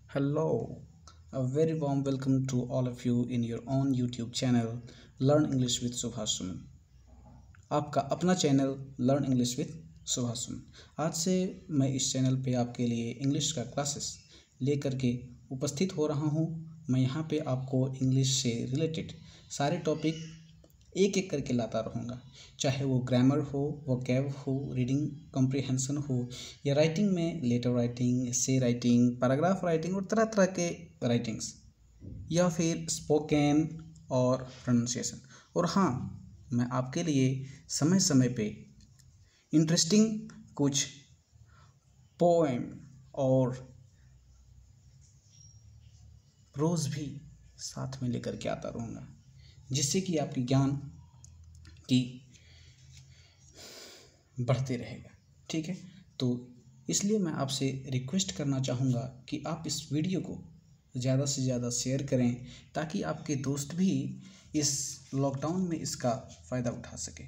Hello, a very warm welcome to all of you in your own YouTube channel Learn English with Subhash Suman। आपका अपना channel learn English with Subhash Suman. आज से मैं इस channel पे आपके लिए इंग्लिश का क्लासेस लेकर के उपस्थित हो रहा हूँ। मैं यहाँ पे आपको इंग्लिश से रिलेटेड सारे टॉपिक एक एक करके लाता रहूँगा, चाहे वो ग्रामर हो, वोकैब हो, रीडिंग कॉम्प्रिहेंशन हो, या राइटिंग में letter writing, essay writing, paragraph writing और तरह तरह के राइटिंग्स, या फिर स्पोकन और प्रोनाउंसिएशन। और हाँ, मैं आपके लिए समय समय पे इंटरेस्टिंग कुछ पोएम और प्रोज भी साथ में लेकर के आता रहूँगा, जिससे कि आपकी ज्ञान की बढ़ते रहेगा। ठीक है, तो इसलिए मैं आपसे रिक्वेस्ट करना चाहूँगा कि आप इस वीडियो को ज़्यादा से ज़्यादा शेयर करें, ताकि आपके दोस्त भी इस लॉकडाउन में इसका फ़ायदा उठा सके।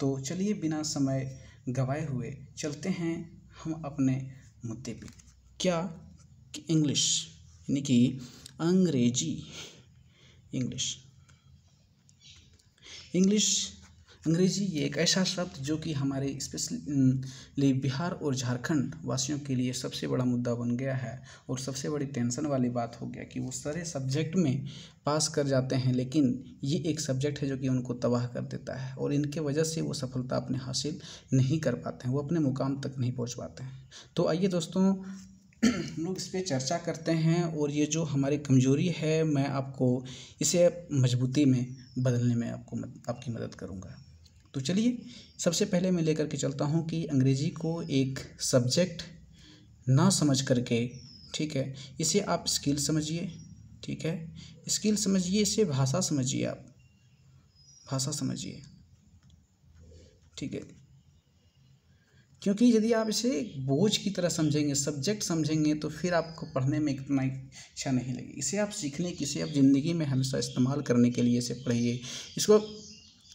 तो चलिए बिना समय गवाए हुए चलते हैं हम अपने मुद्दे पे। क्या कि इंग्लिश यानी कि अंग्रेजी अंग्रेजी ये एक ऐसा शब्द जो कि हमारे स्पेशली बिहार और झारखंड वासियों के लिए सबसे बड़ा मुद्दा बन गया है, और सबसे बड़ी टेंशन वाली बात हो गया कि वो सारे सब्जेक्ट में पास कर जाते हैं, लेकिन ये एक सब्जेक्ट है जो कि उनको तबाह कर देता है, और इनके वजह से वो सफलता अपने हासिल नहीं कर पाते हैं, वो अपने मुकाम तक नहीं पहुँच पाते हैं। तो आइए दोस्तों, हम लोग इस पर चर्चा करते हैं, और ये जो हमारी कमजोरी है, मैं आपको इसे मजबूती में बदलने में आपकी मदद करूँगा। तो चलिए, सबसे पहले मैं लेकर के चलता हूँ कि अंग्रेजी को एक सब्जेक्ट ना समझ करके, ठीक है, इसे आप स्किल समझिए। ठीक है, स्किल समझिए, इसे भाषा समझिए, आप भाषा समझिए। ठीक है, क्योंकि यदि आप इसे एक बोझ की तरह समझेंगे, सब्जेक्ट समझेंगे, तो फिर आपको पढ़ने में इतना इच्छा नहीं लगेगी। इसे आप सीखने की, इसे आप ज़िंदगी में हमेशा इस्तेमाल करने के लिए इसे पढ़िए, इसको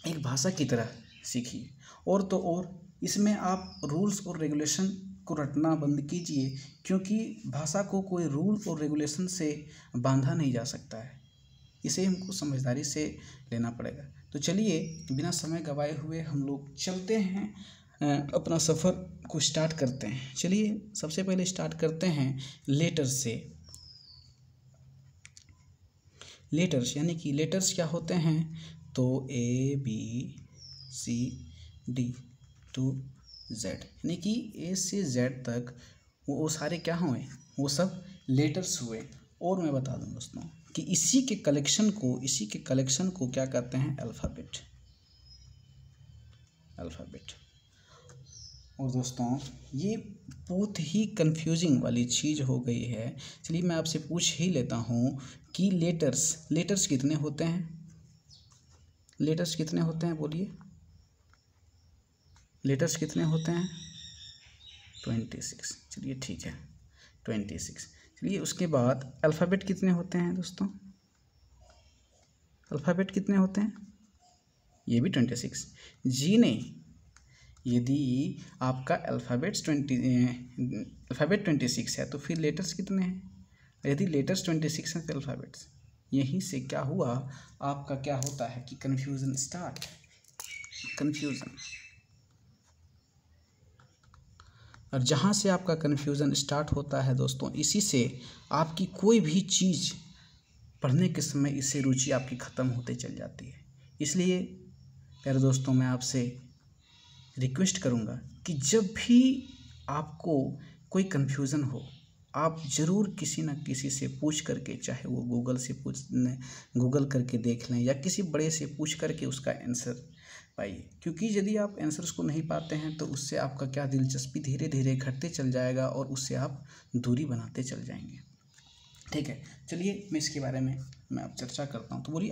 एक भाषा की तरह सीखिए। और तो और इसमें आप रूल्स और रेगुलेशन को रटना बंद कीजिए, क्योंकि भाषा को कोई रूल और रेगुलेशन से बांधा नहीं जा सकता है, इसे हमको समझदारी से लेना पड़ेगा। तो चलिए बिना समय गवाए हुए हम लोग चलते हैं, अपना सफ़र को स्टार्ट करते हैं। चलिए सबसे पहले स्टार्ट करते हैं लेटर्स से। लेटर्स यानी कि लेटर्स क्या होते हैं, तो ABCD to Z, यानी कि A से Z तक वो सारे क्या हुए, वो सब लेटर्स हुए। और मैं बता दूं दोस्तों कि इसी के कलेक्शन को क्या कहते हैं, अल्फ़ाबेट। और दोस्तों ये बहुत ही कंफ्यूजिंग वाली चीज़ हो गई है। चलिए मैं आपसे पूछ ही लेता हूँ कि लेटर्स कितने होते हैं, बोलिए, लेटर्स कितने होते हैं? 26। चलिए ठीक है, 26। चलिए उसके बाद अल्फ़ाबेट कितने होते हैं दोस्तों, अल्फ़ाबेट कितने होते हैं? ये भी 26। जी नहीं, यदि आपका अल्फ़ाबेट 26 है तो फिर लेटर्स कितने हैं? यदि लेटर्स 26 हैं तो अल्फ़ाबेट्स, यहीं से क्या हुआ, आपका क्या होता है कि कन्फ्यूज़न। और जहाँ से आपका कन्फ्यूज़न स्टार्ट होता है दोस्तों, इसी से आपकी कोई भी चीज़ पढ़ने के समय इससे रुचि आपकी ख़त्म होते चल जाती है। इसलिए प्यारे दोस्तों, मैं आपसे रिक्वेस्ट करूँगा कि जब भी आपको कोई कन्फ्यूज़न हो, आप ज़रूर किसी न किसी से पूछ करके, चाहे वो गूगल करके देख लें, या किसी बड़े से पूछ करके उसका आंसर पाइए। क्योंकि यदि आप आंसर्स को नहीं पाते हैं तो उससे आपका क्या दिलचस्पी धीरे धीरे घटते चल जाएगा, और उससे आप दूरी बनाते चल जाएंगे। ठीक है, चलिए मैं इसके बारे में मैं अब चर्चा करता हूँ। तो बोलिए,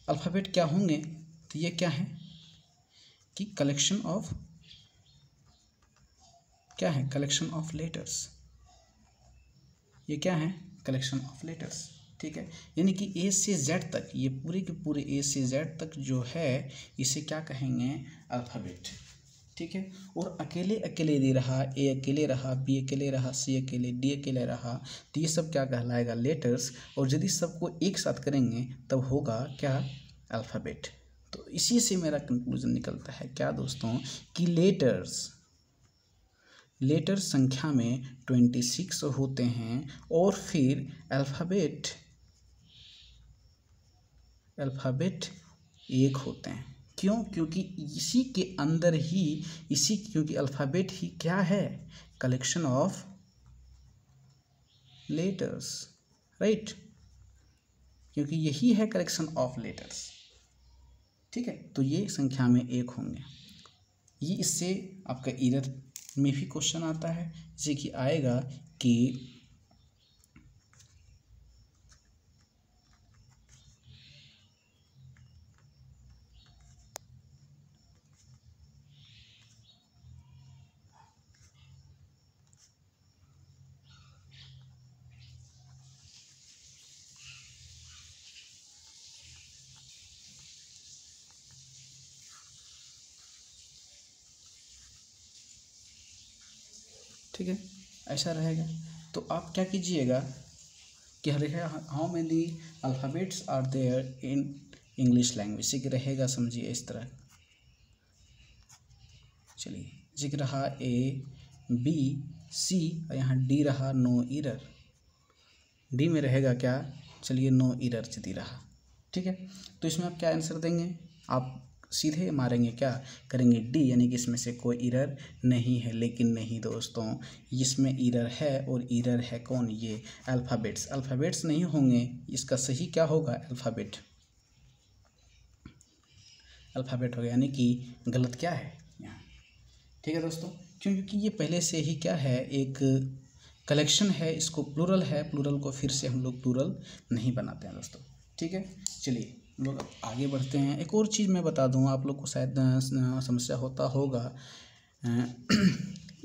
अल्फ़ाबेट क्या होंगे? तो ये क्या है कि कलेक्शन ऑफ लेटर्स। ये क्या है? Collection of letters. ठीक है, यानी कि A से Z तक, ये पूरे के पूरे A से Z तक जो है, इसे क्या कहेंगे? अल्फ़ाबेट। ठीक है। और अकेले अकेले दे रहा, ए अकेले रहा, बी अकेले रहा, सी अकेले, डी अकेले रहा, तो ये सब क्या कहलाएगा? लेटर्स। और यदि सबको एक साथ करेंगे तब होगा क्या? अल्फ़ाबेट। तो इसी से मेरा कंक्लूजन निकलता है क्या दोस्तों, कि लेटर्स संख्या में 26 होते हैं और फिर अल्फ़ाबेट 1 होते हैं। क्यों? क्योंकि इसी के अंदर ही क्योंकि अल्फ़ाबेट ही क्या है? Collection of letters, right. क्योंकि यही है कलेक्शन ऑफ लेटर्स, ठीक है। तो ये संख्या में 1 होंगे। ये इससे आपका ईरर में भी क्वेश्चन आता है, जैसे कि आएगा कि ठीक है, ऐसा रहेगा। तो आप क्या कीजिएगा कि how many alphabets are there in English language, से रहेगा, समझिए इस तरह। चलिए, जिक्र रहा ए बी सी, और यहाँ डी रहा नो इरर। डी में रहेगा क्या? चलिए नो इरर यदि रहा, ठीक है। तो इसमें आप क्या आंसर देंगे? आप सीधे मारेंगे, क्या करेंगे? डी, यानी कि इसमें से कोई इरर नहीं है। लेकिन नहीं दोस्तों, इसमें इरर है, और इरर है कौन? ये अल्फ़ाबेट्स नहीं होंगे। इसका सही क्या होगा? अल्फ़ाबेट होगा, यानी कि गलत क्या है यहाँ, ठीक है दोस्तों। क्योंकि ये पहले से ही क्या है? एक कलेक्शन है, इसको प्लूरल है, प्लूरल को फिर से हम लोग प्लूरल नहीं बनाते हैं दोस्तों, ठीक है। चलिए हम लोग अब आगे बढ़ते हैं। एक और चीज़ मैं बता दूँ, आप लोग को शायद समस्या होता होगा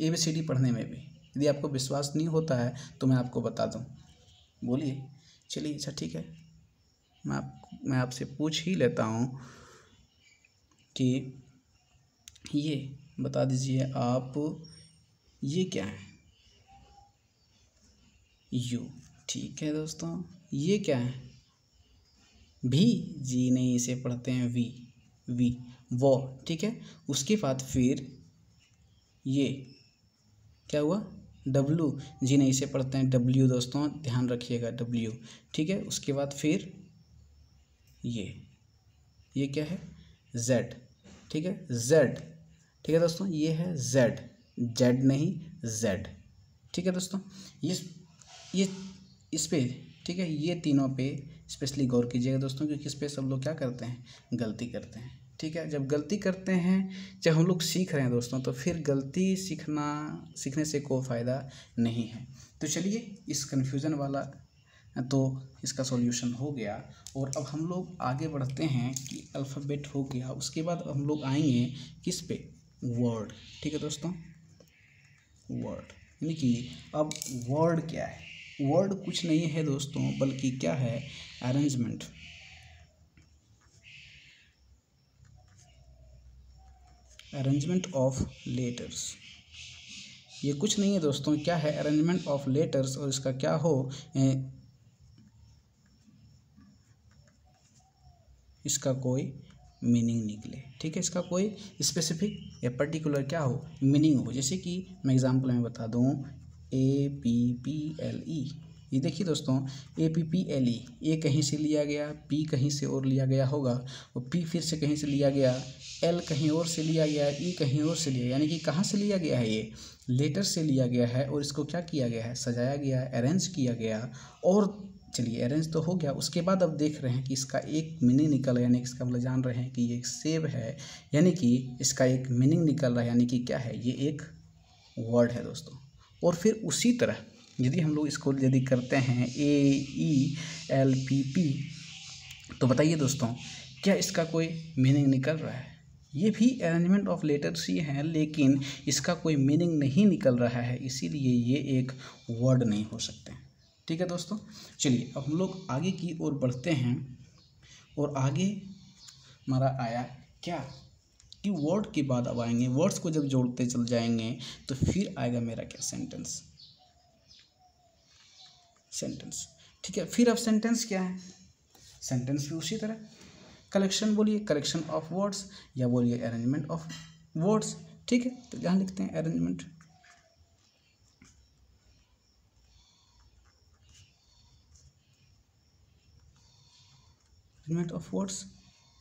ABCD पढ़ने में भी। यदि आपको विश्वास नहीं होता है तो मैं आपको बता दूँ, बोलिए। चलिए, अच्छा ठीक है, मैं आपसे पूछ ही लेता हूँ कि ये बता दीजिए आप, ये क्या है? यू, ठीक है दोस्तों। ये क्या है? भी, जी नहीं, इसे पढ़ते हैं वी, वो, ठीक है। उसके बाद फिर ये क्या हुआ? डब्लू, जी नहीं, इसे पढ़ते हैं डब्ल्यू दोस्तों, ध्यान रखिएगा, डब्ल्यू, ठीक है। उसके बाद फिर ये क्या है? जेड, ठीक है, जेड, ठीक है दोस्तों। ये है जेड, जेड नहीं, जेड, ठीक है दोस्तों। ये इस पे, ठीक है, ये तीनों पे स्पेशली गौर कीजिएगा दोस्तों, क्योंकि इस पे सब लोग क्या करते हैं? गलती करते हैं, ठीक है। जब गलती करते हैं, जब हम लोग सीख रहे हैं दोस्तों, तो फिर गलती सीखने से कोई फ़ायदा नहीं है। तो चलिए, इस कन्फ्यूज़न वाला तो इसका सॉल्यूशन हो गया। और अब हम लोग आगे बढ़ते हैं कि अल्फ़ाबेट हो गया, उसके बाद हम लोग आएंगे किस पे? वर्ड, ठीक है दोस्तों। वर्ड, यानी कि अब वर्ड क्या है? वर्ड कुछ नहीं है दोस्तों, बल्कि क्या है? Arrangement of letters. ये कुछ नहीं है दोस्तों, क्या है? Arrangement of letters. और इसका क्या हो? इसका कोई मीनिंग निकले, ठीक है। इसका कोई स्पेसिफिक या पर्टिकुलर क्या हो? मीनिंग हो। जैसे कि मैं एग्जांपल में बता दूं, APPLE, ये देखिए दोस्तों, APPLE, ए कहीं से लिया गया, पी कहीं से और लिया गया होगा, और पी फिर से कहीं से लिया गया, एल कहीं और से लिया गया, ई कहीं और से लिया, यानी कि कहाँ से लिया गया है? ये लेटर से लिया गया है, और इसको क्या किया गया है? सजाया गया, अरेंज किया गया। और चलिए, अरेंज तो हो गया, उसके बाद अब देख रहे हैं कि इसका एक मीनिंग निकल रहा है, यानी कि इसका मतलब जान रहे हैं कि ये एक सेब है, यानी कि इसका एक मीनिंग निकल रहा है, यानी कि क्या है? ये एक वर्ड है दोस्तों। और फिर उसी तरह यदि हम लोग इसको यदि करते हैं AELPP, तो बताइए दोस्तों, क्या इसका कोई मीनिंग निकल रहा है? ये भी अरेंजमेंट ऑफ लेटर्स ही हैं, लेकिन इसका कोई मीनिंग नहीं निकल रहा है, इसीलिए ये एक वर्ड नहीं हो सकते, ठीक है दोस्तों। चलिए, अब हम लोग आगे की ओर बढ़ते हैं, और आगे हमारा आया क्या? कि वर्ड के बाद अब आएंगे, वर्ड्स को जब जोड़ते चल जाएंगे तो फिर आएगा मेरा क्या, सेंटेंस। सेंटेंस, ठीक है। फिर अब सेंटेंस क्या है, सेंटेंस भी उसी तरह कलेक्शन, बोलिए कलेक्शन ऑफ वर्ड्स या बोलिए अरेंजमेंट ऑफ वर्ड्स, ठीक है। तो यहाँ लिखते हैं arrangement, arrangement of words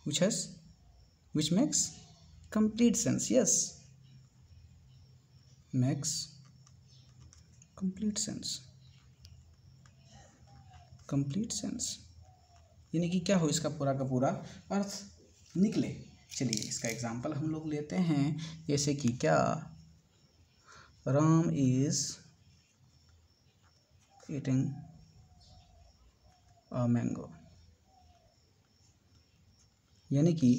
which makes complete sense, yes, makes complete sense, complete sense यानी कि क्या हो, इसका पूरा का पूरा अर्थ निकले। चलिए इसका एग्जांपल हम लोग लेते हैं, जैसे कि क्या, Ram is eating a mango, यानी कि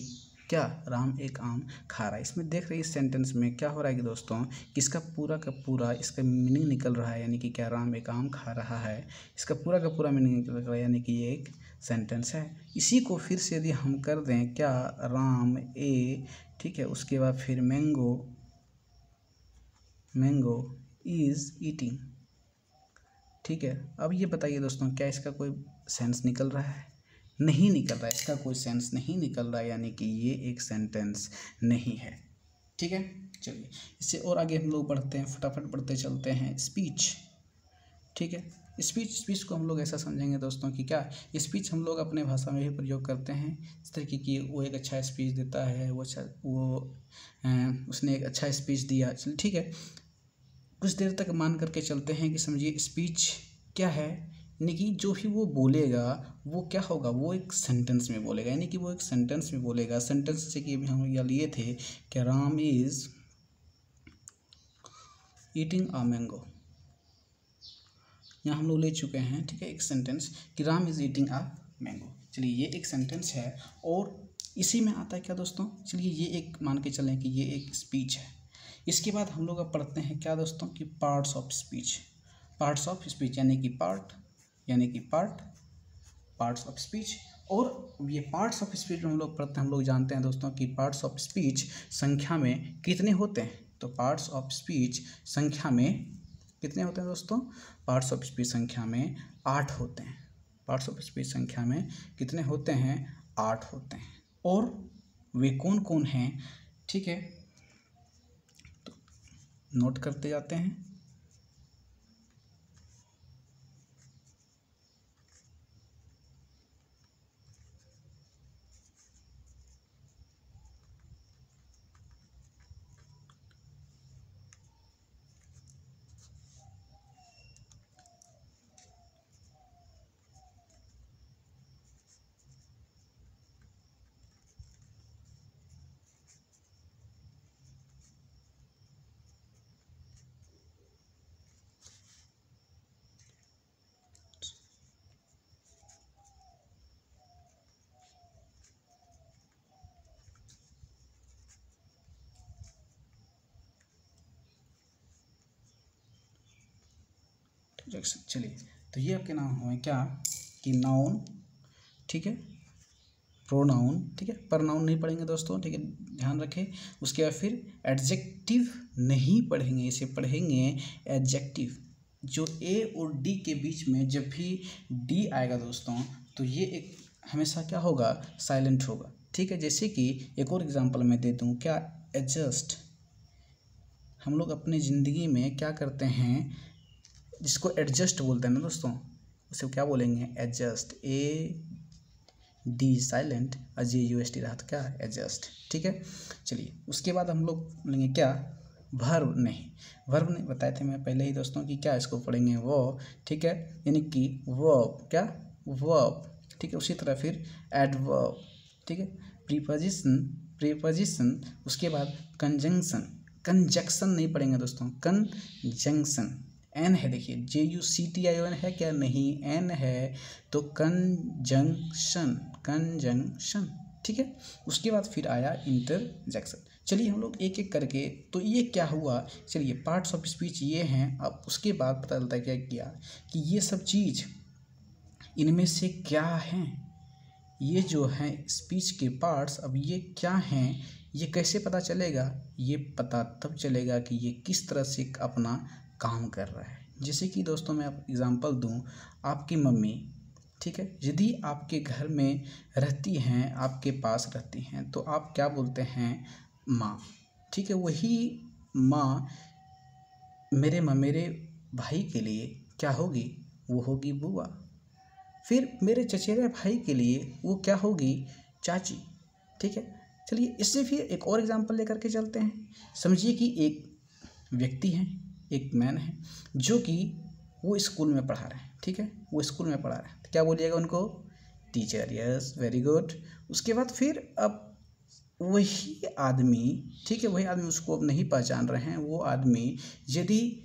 क्या, राम एक आम खा रहा है। इसमें देख रहे हैं इस सेंटेंस में क्या हो रहा है कि दोस्तों, इसका पूरा का पूरा इसका मीनिंग निकल रहा है, यानी कि क्या, राम एक आम खा रहा है, इसका पूरा का पूरा मीनिंग निकल रहा है, यानी कि ये एक सेंटेंस है। इसी को फिर से यदि हम कर दें क्या, राम ए, ठीक है, उसके बाद फिर मैंगो, मैंगो इज ईटिंग, ठीक है। अब ये बताइए दोस्तों, क्या इसका कोई सेंस निकल रहा है, नहीं निकल रहा है, इसका कोई सेंस नहीं निकल रहा है, यानी कि ये एक सेंटेंस नहीं है, ठीक है। चलिए इससे और आगे हम लोग बढ़ते हैं, फटाफट बढ़ते चलते हैं, स्पीच, ठीक है। स्पीच को हम लोग ऐसा समझेंगे दोस्तों कि क्या, स्पीच हम लोग अपने भाषा में भी प्रयोग करते हैं, इस तरीके की वो एक अच्छा स्पीच देता है, उसने एक अच्छा स्पीच दिया, चलिए ठीक है। कुछ देर तक मान करके चलते हैं कि समझिए स्पीच क्या है, यानी कि जो भी वो बोलेगा वो क्या होगा, वो एक सेंटेंस में बोलेगा, यानी कि वो एक सेंटेंस में बोलेगा। सेंटेंस से कि हम यह लिए थे कि Ram is eating a mango, यहाँ हम लोग ले चुके हैं, ठीक है, एक सेंटेंस कि Ram is eating a mango. चलिए ये एक सेंटेंस है, और इसी में आता है क्या दोस्तों, चलिए ये एक मान के चलें कि ये एक स्पीच है। इसके बाद हम लोग अब पढ़ते हैं क्या दोस्तों, कि parts of speech, parts of speech यानी कि पार्ट्स ऑफ स्पीच। और ये पार्ट्स ऑफ स्पीच में हम लोग पढ़ते हैं, हम लोग जानते हैं दोस्तों कि पार्ट्स ऑफ स्पीच संख्या में कितने होते हैं, तो पार्ट्स ऑफ स्पीच संख्या में कितने होते हैं दोस्तों, पार्ट्स ऑफ स्पीच संख्या में 8 होते हैं। पार्ट्स ऑफ स्पीच संख्या में कितने होते हैं, 8 होते हैं। और वे कौन कौन हैं, ठीक है, तो नोट करते जाते हैं। चलिए तो ये आपके नाम हुए क्या, कि नाउन, ठीक है, प्रोनाउन, ठीक है, परनाउन नहीं पढ़ेंगे दोस्तों, ठीक है, ध्यान रखें। उसके बाद फिर एडजेक्टिव नहीं पढ़ेंगे, इसे पढ़ेंगे एडजेक्टिव। जो ए और डी के बीच में जब भी डी आएगा दोस्तों, तो ये एक हमेशा क्या होगा, साइलेंट होगा, ठीक है। जैसे कि एक और एग्जांपल मैं दे दूँ, क्या, एडजस्ट। हम लोग अपने ज़िंदगी में क्या करते हैं, जिसको एडजस्ट बोलते हैं ना दोस्तों, उसे क्या बोलेंगे, एडजस्ट, ए डी साइलेंट, अजे यू एस टी रहा तो क्या, एडजस्ट, ठीक है। चलिए उसके बाद हम लोग लेंगे क्या, वर्ब नहीं बताए थे मैं पहले ही दोस्तों कि क्या, इसको पढ़ेंगे वर्ब, ठीक है, यानी कि वर्ब, क्या, वर्ब, ठीक है। उसी तरह फिर एडवर्ब, ठीक है, प्रीपोजिशन, उसके बाद कंजंक्शन नहीं पढ़ेंगे दोस्तों, कंजंक्शन, एन है, देखिए JUCTION है क्या, नहीं, एन है, तो कंजंक्शन, ठीक है। उसके बाद फिर आया इंटरजेक्शन। चलिए हम लोग एक एक करके, तो ये क्या हुआ, चलिए पार्ट्स ऑफ स्पीच ये हैं। अब उसके बाद पता चलता है क्या किया, कि ये सब चीज़ इनमें से क्या हैं, ये जो हैं स्पीच के पार्ट्स, अब ये क्या हैं, ये कैसे पता चलेगा? ये पता तब चलेगा कि ये किस तरह से अपना काम कर रहा है। जैसे कि दोस्तों मैं आप एग्ज़ाम्पल दूँ, आपकी मम्मी, ठीक है, यदि आपके घर में रहती हैं, आपके पास रहती हैं, तो आप क्या बोलते हैं? माँ, ठीक है। वही माँ मेरे भाई के लिए क्या होगी? वो होगी बुआ। फिर मेरे चचेरे भाई के लिए वो क्या होगी? चाची, ठीक है। चलिए इससे फिर एक और एग्जांपल लेकर के चलते हैं। समझिए कि एक व्यक्ति है, एक मैन है, जो कि वो स्कूल में पढ़ा रहे हैं, ठीक है, वो स्कूल में पढ़ा रहे हैं, तो क्या बोलिएगा उनको? टीचर। Yes, very good. उसके बाद फिर अब वही आदमी, ठीक है, वही आदमी, उसको अब नहीं पहचान रहे हैं, वो आदमी यदि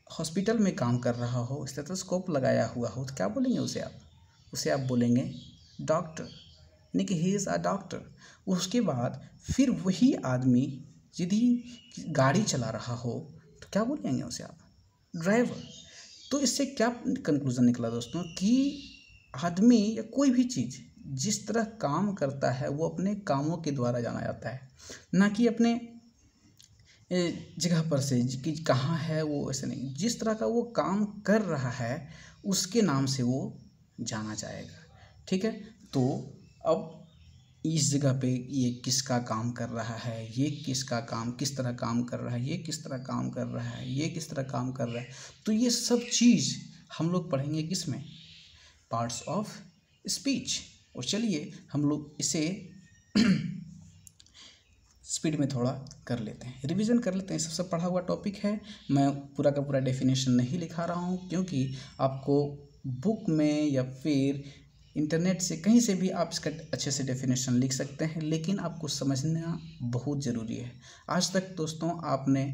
हॉस्पिटल में काम कर रहा हो, स्टेथोस्कोप लगाया हुआ हो, तो क्या बोलेंगे उसे आप? उसे आप बोलेंगे डॉक्टर, यानी कि ही इज़ अ डॉक्टर। उसके बाद फिर वही आदमी यदि गाड़ी चला रहा हो, तो क्या बोलेंगे उसे आप? ड्राइवर। तो इससे क्या कंक्लूज़न निकला दोस्तों? कि आदमी या कोई भी चीज़ जिस तरह काम करता है वो अपने कामों के द्वारा जाना जाता है, ना कि अपने जगह पर से कि कहाँ है वो, ऐसे नहीं। जिस तरह का वो काम कर रहा है उसके नाम से वो जाना जाएगा, ठीक है। तो अब इस जगह पे ये किसका काम कर रहा है, ये किसका काम किस तरह काम कर रहा है, ये किस तरह काम कर रहा है, ये किस तरह काम कर रहा है, तो ये सब चीज़ हम लोग पढ़ेंगे किस में? Parts of speech. और चलिए हम लोग इसे स्पीड में थोड़ा कर लेते हैं, रिवीजन कर लेते हैं। सब पढ़ा हुआ टॉपिक है, मैं पूरा का पूरा डेफिनेशन नहीं लिखा रहा हूँ, क्योंकि आपको बुक में या फिर इंटरनेट से कहीं से भी आप इसका अच्छे से डेफिनेशन लिख सकते हैं, लेकिन आपको समझना बहुत ज़रूरी है। आज तक दोस्तों आपने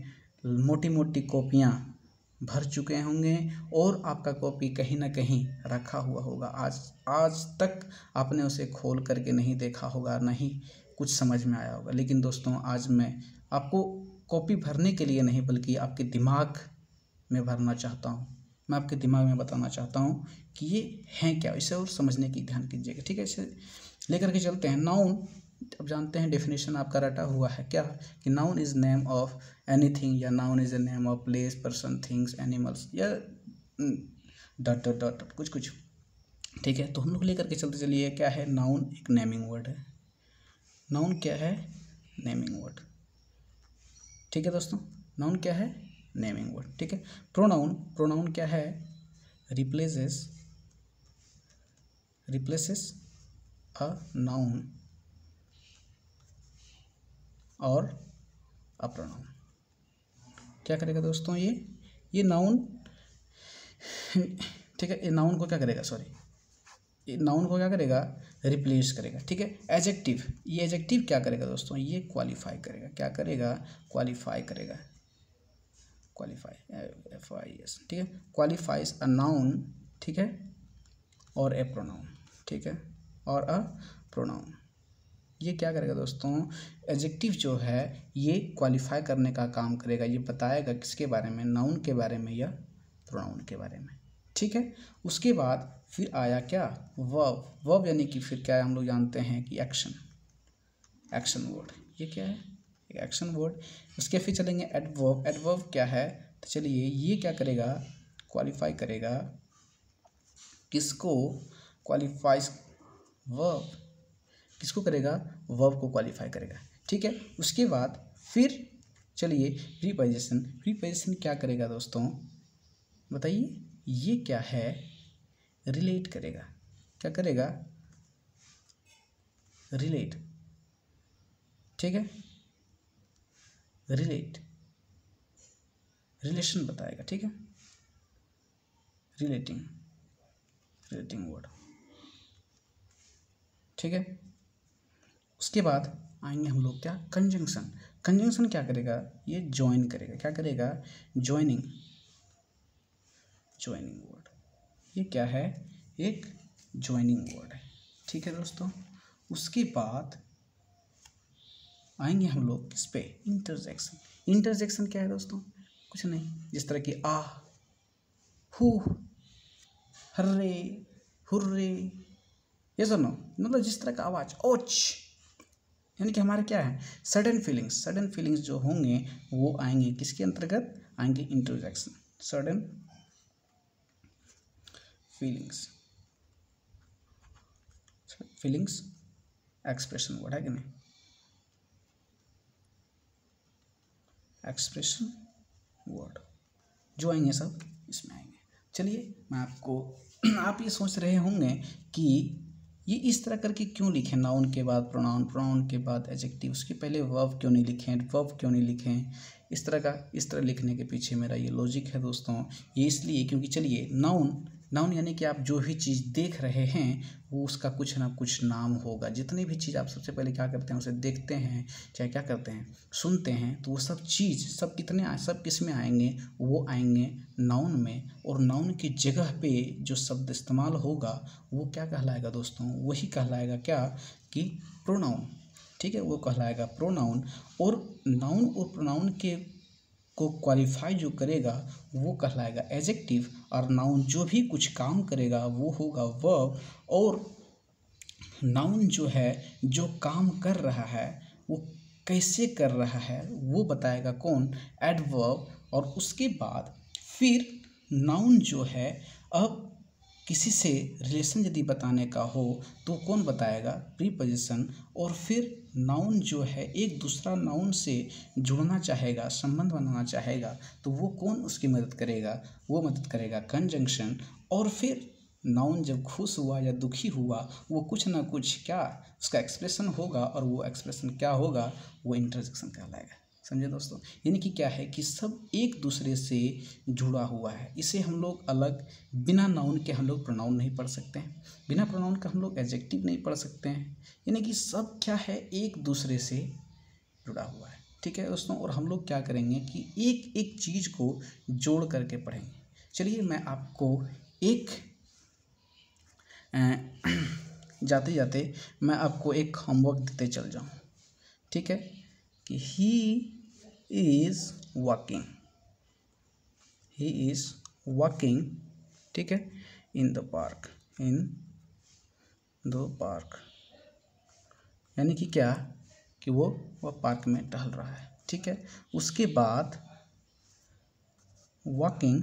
मोटी मोटी कॉपियाँ भर चुके होंगे और आपका कॉपी कहीं ना कहीं रखा हुआ होगा। आज तक आपने उसे खोल करके नहीं देखा होगा, नहीं कुछ समझ में आया होगा। लेकिन दोस्तों आज मैं आपको कॉपी भरने के लिए नहीं, बल्कि आपके दिमाग में भरना चाहता हूँ। मैं आपके दिमाग में बताना चाहता हूँ कि ये हैं क्या, इसे और समझने की ध्यान कीजिएगा, ठीक है। इसे लेकर के चलते हैं। नाउन, अब जानते हैं डेफिनेशन आपका रटा हुआ है क्या, कि noun is name of anything, या noun is a name of place, person, things, animals, या डॉट डॉट डॉट कुछ कुछ, ठीक है। तो हम लोग लेकर के चलते चलिए, क्या है नाउन? एक नेमिंग वर्ड है। नाउन क्या है? नेमिंग वर्ड, ठीक है दोस्तों। नाउन क्या है? नेमिंग वर्ड, ठीक है। प्रोनाउन, प्रोनाउन क्या है? रिप्लेसेस अ नाउन और अ प्रोनाउन। क्या करेगा दोस्तों? ये नाउन, ठीक है, ये नाउन को क्या करेगा? ये नाउन को क्या करेगा? रिप्लेस करेगा, ठीक है। एडजेक्टिव, ये एडजेक्टिव क्या करेगा दोस्तों? ये क्वालिफाई करेगा। क्या करेगा? क्वालिफाई करेगा, क्वालिफाई, FIS, ठीक है। क्वालिफाइज अ नाउन, ठीक है, और ए प्रोनाउन, ठीक है, और अ प्रोनाउन। ये क्या करेगा दोस्तों? एडजेक्टिव जो है ये क्वालिफाई करने का काम करेगा। ये बताएगा किसके बारे में? नाउन के बारे में या प्रोनाउन के बारे में, ठीक है। उसके बाद फिर आया क्या? वर्ब। वर्ब यानी कि फिर क्या है? हम लोग जानते हैं कि एक्शन, एक्शन वर्ड। ये क्या है? एक एक्शन वर्ड। उसके फिर चलेंगे एडवर्ब। एडवर्ब क्या है? तो चलिए ये क्या करेगा? क्वालिफाई करेगा किसको? Qualifies verb. किसको करेगा? वर्ब को क्वालिफाई करेगा, ठीक है। उसके बाद फिर चलिए प्रीपोजिशन। प्रीपोजिशन क्या करेगा दोस्तों? बताइए, ये क्या है? रिलेट करेगा। क्या करेगा? रिलेट, ठीक है, रिलेट, रिलेशन बताएगा, ठीक है। रिलेटिंग, रिलेटिंग वर्ड, ठीक है। उसके बाद आएंगे हम लोग क्या? कंजंक्शन। कंजंक्शन क्या करेगा? ये ज्वाइन करेगा। क्या करेगा? Joining, joining word. ये क्या है? एक ज्वाइनिंग वर्ड है, ठीक है दोस्तों। उसके बाद आएंगे हम लोग किस पे? इंटरजेक्शन। इंटरजेक्शन क्या है दोस्तों? कुछ नहीं, जिस तरह की आ, हु, हर्रे, हुर्रे, ये सुनो, मतलब जिस तरह का आवाज़, ओच, यानी कि हमारे क्या है, सडन फीलिंग्स जो होंगे वो आएंगे किसके अंतर्गत, आएंगे interjection, sudden feelings expression word है कि नहीं, एक्सप्रेशन वर्ड जो आएंगे सब इसमें आएंगे। चलिए मैं आपको आप ये सोच रहे होंगे कि ये इस तरह करके क्यों लिखे, नाउन के बाद प्रोनाउन, प्रोनाउन के बाद एडजेक्टिव, उसके पहले वर्ब क्यों नहीं लिखें, वर्ब क्यों नहीं लिखें, इस तरह लिखने के पीछे मेरा ये लॉजिक है दोस्तों। ये इसलिए क्योंकि चलिए नाउन यानी कि आप जो भी चीज़ देख रहे हैं वो उसका कुछ ना कुछ नाम होगा। जितनी भी चीज़ आप सबसे पहले क्या करते हैं, उसे देखते हैं, चाहे क्या करते हैं, सुनते हैं, तो वो सब चीज़ सब किस में आएंगे, वो आएंगे नाउन में। और नाउन की जगह पे जो शब्द इस्तेमाल होगा वो क्या कहलाएगा दोस्तों, वही कहलाएगा क्या कि प्रोनाउन। ठीक है, वो कहलाएगा प्रोनाउन। और नाउन और प्रोनाउन को क्वालिफाई जो करेगा वो कहलाएगा एडजेक्टिव। और नाउन जो भी कुछ काम करेगा वो होगा वर्ब। और नाउन जो है जो काम कर रहा है वो कैसे कर रहा है वो बताएगा कौन, एडवर्ब। और उसके बाद फिर नाउन जो है, अब किसी से रिलेशन यदि बताने का हो तो कौन बताएगा, प्रीपोजिशन। और फिर नाउन जो है एक दूसरा नाउन से जुड़ना चाहेगा, संबंध बनाना चाहेगा, तो वो कौन उसकी मदद करेगा, वो मदद करेगा कंजंक्शन। और फिर नाउन जब खुश हुआ या दुखी हुआ वो कुछ ना कुछ क्या उसका एक्सप्रेशन होगा, और वो एक्सप्रेशन क्या होगा, वो इंटरजेक्शन कहलाएगा। समझे दोस्तों, यानी कि क्या है कि सब एक दूसरे से जुड़ा हुआ है। इसे हम लोग अलग, बिना नाउन के हम लोग प्रोनाउन नहीं पढ़ सकते हैं, बिना प्रोनाउन का हम लोग एडजेक्टिव नहीं पढ़ सकते हैं। यानी कि सब क्या है, एक दूसरे से जुड़ा हुआ है। ठीक है दोस्तों, और हम लोग क्या करेंगे कि एक एक चीज़ को जोड़ करके पढ़ेंगे। चलिए मैं आपको एक जाते जाते मैं आपको एक होमवर्क देते चल जाऊँ। ठीक है, कि ही इज़ वॉकिंग, ठीक है, इन द पार्क, यानी कि क्या कि वो पार्क में टहल रहा है। ठीक है, उसके बाद walking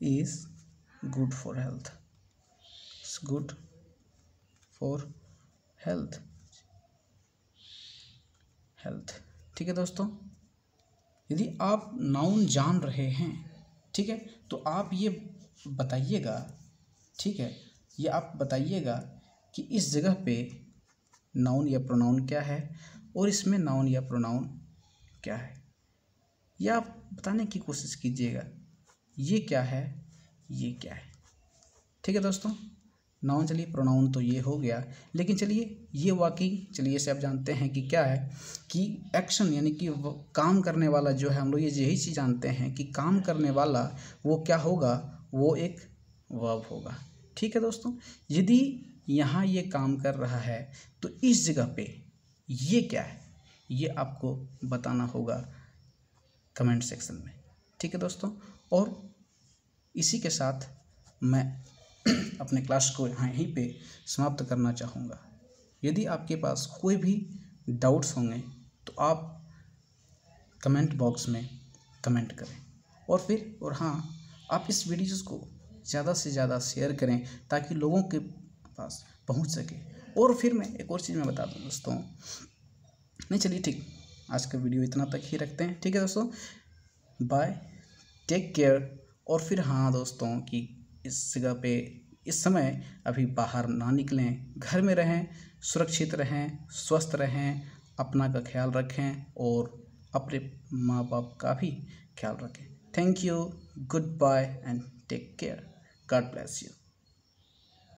is good for health, health. ठीक है दोस्तों, यदि आप नाउन जान रहे हैं, ठीक है, तो आप ये बताइएगा, ठीक है, ये आप बताइएगा कि इस जगह पे नाउन या प्रोनाउन क्या है और इसमें नाउन या प्रोनाउन क्या है, यह आप बताने की कोशिश कीजिएगा। ये क्या है, ये क्या है। ठीक है दोस्तों, नाउन चलिए, प्रोनाउन तो ये हो गया, लेकिन चलिए ये वॉकिंग, चलिए इसे आप जानते हैं कि क्या है, कि एक्शन यानी कि काम करने वाला जो है, हम लोग ये यही चीज़ जानते हैं कि काम करने वाला वो क्या होगा, वो एक वर्ब होगा। ठीक है दोस्तों, यदि यहाँ ये काम कर रहा है तो इस जगह पे ये क्या है, ये आपको बताना होगा कमेंट सेक्शन में। ठीक है दोस्तों, और इसी के साथ मैं अपने क्लास को यहीं पे समाप्त करना चाहूँगा। यदि आपके पास कोई भी डाउट्स होंगे तो आप कमेंट बॉक्स में कमेंट करें, और हाँ, आप इस वीडियोज़ को ज़्यादा से ज़्यादा शेयर करें ताकि लोगों के पास पहुंच सके। और फिर मैं एक और चीज़ मैं बता दूं दोस्तों, नहीं चलिए ठीक, आज का वीडियो इतना तक ही रखते हैं। ठीक है दोस्तों, बाय, टेक केयर। और फिर हाँ दोस्तों, कि इस जगह पे इस समय अभी बाहर ना निकलें, घर में रहें, सुरक्षित रहें, स्वस्थ रहें, अपना का ख्याल रखें और अपने माँ बाप का भी ख्याल रखें। Thank you, good bye and take care, God bless you.